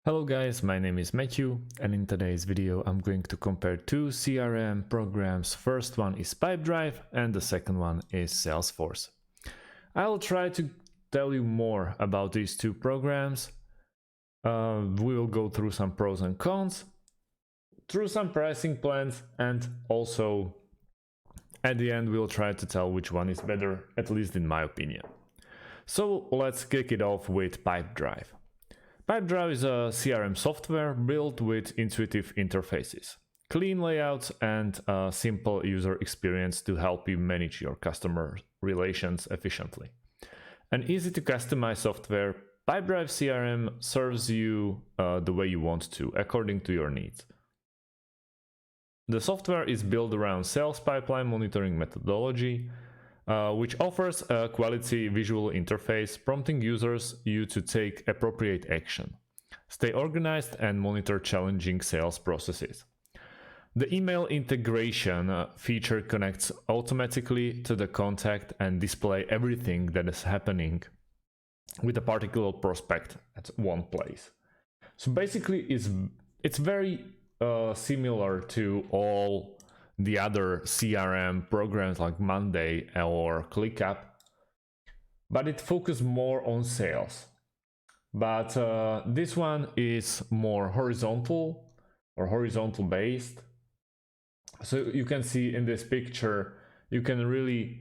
Hello guys, my name is Matthew, and in today's video I'm going to compare two CRM programs. First one is Pipedrive and the second one is Salesforce. I'll try to tell you more about these two programs. We will go through some pros and cons, through some pricing plans, and also at the end we'll try to tell which one is better, at least in my opinion. So let's kick it off with Pipedrive. Pipedrive is a CRM software built with intuitive interfaces, clean layouts, and a simple user experience to help you manage your customer relations efficiently. An easy to customize software, Pipedrive CRM serves you the way you want to, according to your needs. The software is built around sales pipeline monitoring methodology, which offers a quality visual interface, prompting you to take appropriate action, stay organized, and monitor challenging sales processes. The email integration feature connects automatically to the contact and display everything that is happening with a particular prospect at one place. So basically, it's very similar to all the other CRM programs like Monday or ClickUp, but it focuses more on sales. But this one is more horizontal or horizontal based. So you can see in this picture, you can really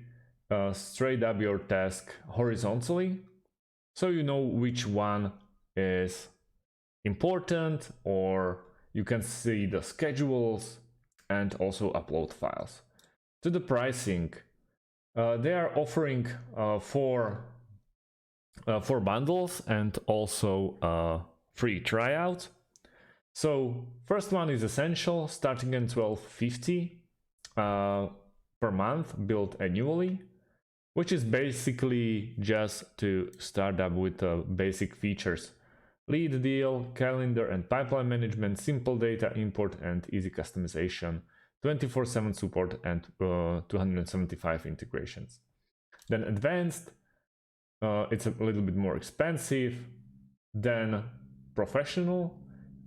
straight up your task horizontally. So you know which one is important, or you can see the schedules and also upload files. To the pricing, they are offering four bundles and also free tryout. So first one is Essential, starting at $12.50 per month, billed annually, which is basically just to start up with the basic features: lead deal, calendar and pipeline management, simple data import and easy customization, 24/7 support, and 275 integrations. Then Advanced, it's a little bit more expensive. Then Professional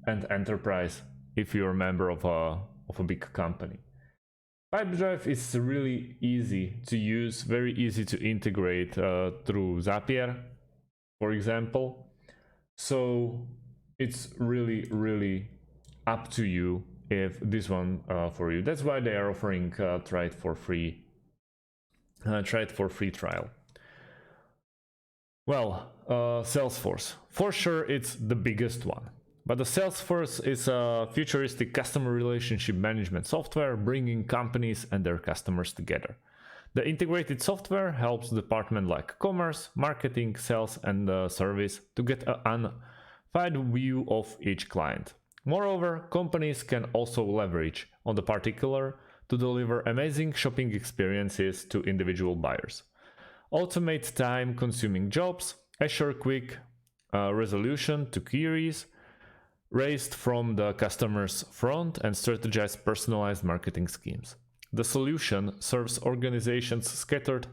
and Enterprise, if you're a member of a big company. Pipedrive is really easy to use, very easy to integrate through Zapier, for example. So it's really up to you if this one for you. That's why they are offering try it for free trial. Well, Salesforce, for sure it's the biggest one. But the Salesforce is a futuristic customer relationship management software bringing companies and their customers together. The integrated software helps departments like commerce, marketing, sales, and service to get an unified view of each client. Moreover, companies can also leverage on the particular to deliver amazing shopping experiences to individual buyers, automate time-consuming jobs, assure quick resolution to queries raised from the customer's front, and strategize personalized marketing schemes. The solution serves organizations scattered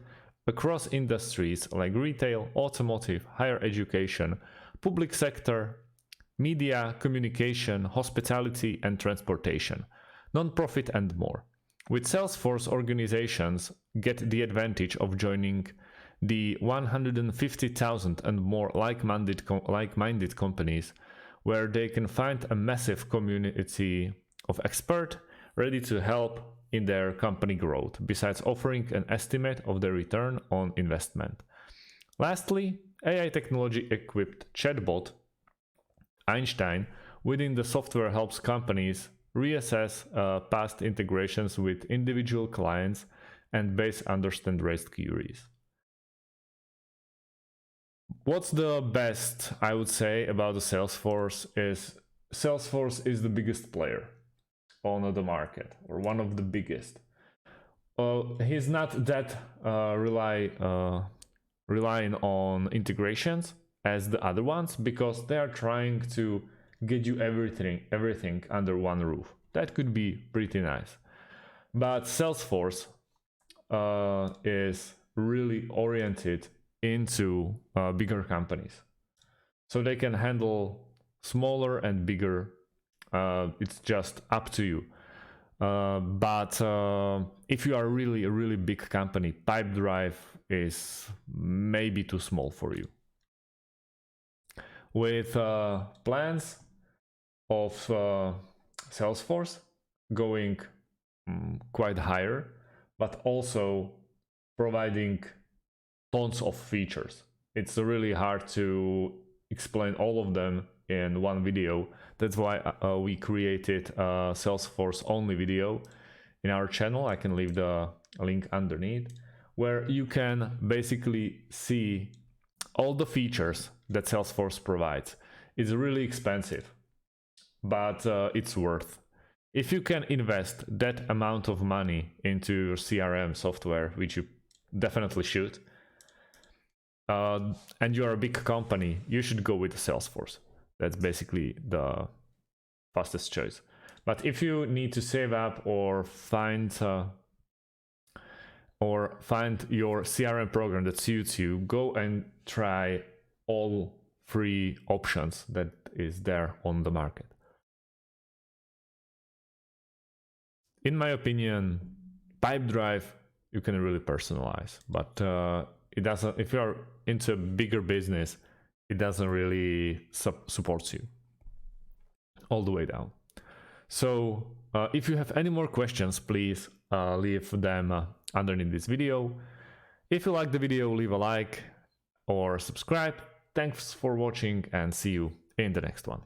across industries like retail, automotive, higher education, public sector, media, communication, hospitality, and transportation, non-profit, and more. With Salesforce, organizations get the advantage of joining the 150,000 and more like-minded companies, where they can find a massive community of experts ready to help in their company growth, besides offering an estimate of the return on investment. Lastly, AI technology-equipped chatbot Einstein within the software helps companies reassess past integrations with individual clients and best understand raised queries. What's the best, I would say, about the Salesforce is the biggest player on the market, or one of the biggest. He's not that relying on integrations as the other ones, because they are trying to get you everything under one roof. That could be pretty nice. But Salesforce is really oriented into bigger companies, so they can handle smaller and bigger. It's just up to you. But if you are really a really big company, Pipedrive is maybe too small for you. With plans of Salesforce going quite higher, but also providing tons of features. It's really hard to explain all of them in one video. That's why we created a Salesforce only video in our channel. I can leave the link underneath, where you can basically see all the features that Salesforce provides. It's really expensive, but it's worth. If you can invest that amount of money into your CRM software, which you definitely should, and you're a big company, you should go with Salesforce. That's basically the fastest choice. But if you need to save up or find your CRM program that suits you, go and try all free options that is there on the market. In my opinion, Pipedrive you can really personalize, but it doesn't. If you're into a bigger business, it doesn't really support you all the way down. So if you have any more questions, please leave them underneath this video. If you like the video, leave a like or subscribe. Thanks for watching and see you in the next one.